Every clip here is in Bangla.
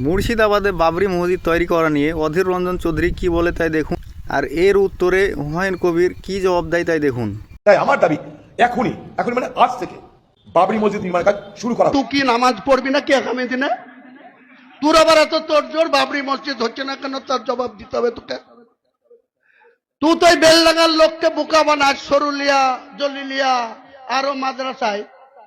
মুর্শিদাবাদে বাবরি মসজিদ তৈরি করা নিয়ে অধীর রঞ্জন চৌধুরী কি বলে তাই দেখুন, আর এর উত্তরে হুমায়ুন কবির কি জবাব দেয় তাই দেখুন। তাই আমার দাবি এখনই মানে আজ থেকে বাবরি মসজিদ নির্মাণ কাজ শুরু করা। তুই কি নামাজ পড়বি না কি আগামী দিনে? তোর আবার এত তোর জোর বাবরি মসজিদ হচ্ছে না কেন, তার জবাব দিতে হবে তোকে। তুই তো বেলডাঙ্গার লোককে বোকা বানাস, সরুলিয়া, জলিলিয়া, আরো মাদ্রাসায়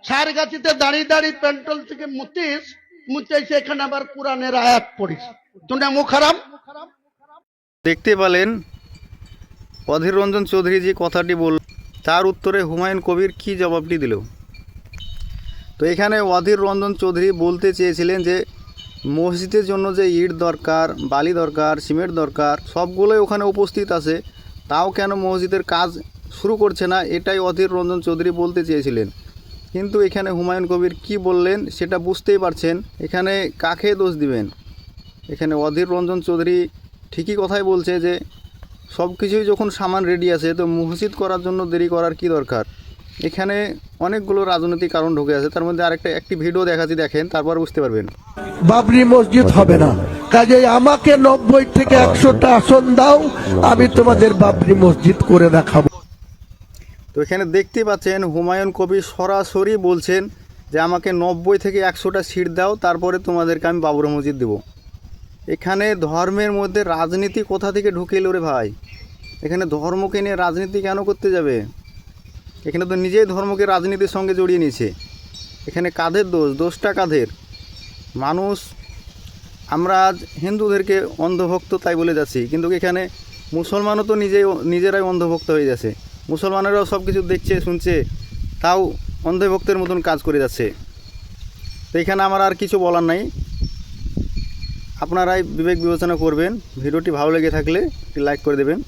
সারগাছিতে দাঁড়িয়ে দাঁড়িয়ে পেন্ট্রোল থেকে মুতিস, মুতে সেখানে আবার কোরআনের আয়াত পড়িস। তুই না মুখ হারাম। দেখতে পেলেন অধীর রঞ্জন চৌধুরী যে কথাটি বলল তার উত্তরে হুমায়ুন কবির কি জবাবটি দিল। তো এখানে অধীর রঞ্জন চৌধুরী বলতে চেয়েছিলেন যে মসজিদের জন্য যে ইট দরকার, বালি দরকার, সিমেন্ট দরকার, সবগুলোই ওখানে উপস্থিত আছে, তাও কেন মসজিদের কাজ শুরু করছে না, এটাই অধীর রঞ্জন চৌধুরী বলতে চেয়েছিলেন। কিন্তু এখানে হুমায়ুন কবির কি বললেন সেটা বুঝতেই পারছেন। এখানে কাকে দোষ দিবেন? এখানে অধীর রঞ্জন চৌধুরী ঠিকই কথাই বলছে যে সব কিছুই যখন সামান রেডি আছে তো মসজিদ করার জন্য দেরি করার কি দরকার। এখানে অনেকগুলো রাজনৈতিক কারণ ঢুকে আছে, তার মধ্যে একটি ভিডিও দেখাচ্ছি, দেখেন, তারপর বুঝতে পারবেন। বাবরি মসজিদ হবে না, কাজে আমাকে 90 থেকে 100টা আসন দাও, আমি তোমাদের বাবরি মসজিদ করে দেখাবো। তো এখানে দেখতে পাচ্ছেন হুমায়ুন কবির সরাসরি বলছেন যে আমাকে 90 থেকে 100টা সিট দাও, তারপরে তোমাদেরকে আমি বাবরি মসজিদ দেবো। এখানে ধর্মের মধ্যে রাজনীতি কোথা থেকে ঢুকে এলো রে ভাই? এখানে ধর্মকে নিয়ে রাজনীতি কেন করতে যাবে? এখানে তো নিজেই ধর্মকে রাজনীতির সঙ্গে জড়িয়ে নিয়েছে। এখানে কাদের দোষ? দোষটা কাদের? মানুষ, আমরা আজ হিন্দুদেরকে অন্ধভক্ত তাই বলে যাচ্ছি, কিন্তু এখানে মুসলমানও তো নিজেরাই অন্ধভক্ত হয়ে যাচ্ছে। মুসলমানেরাও সব কিছু দেখছে, শুনছে, তাও অন্ধভক্তের মতন কাজ করে যাচ্ছে। তো এখানে আমার আর কিছু বলার নাই, আপনারাই বিবেক বিবেচনা করবেন। ভিডিওটি ভালো লেগে থাকলে একটি লাইক করে দেবেন।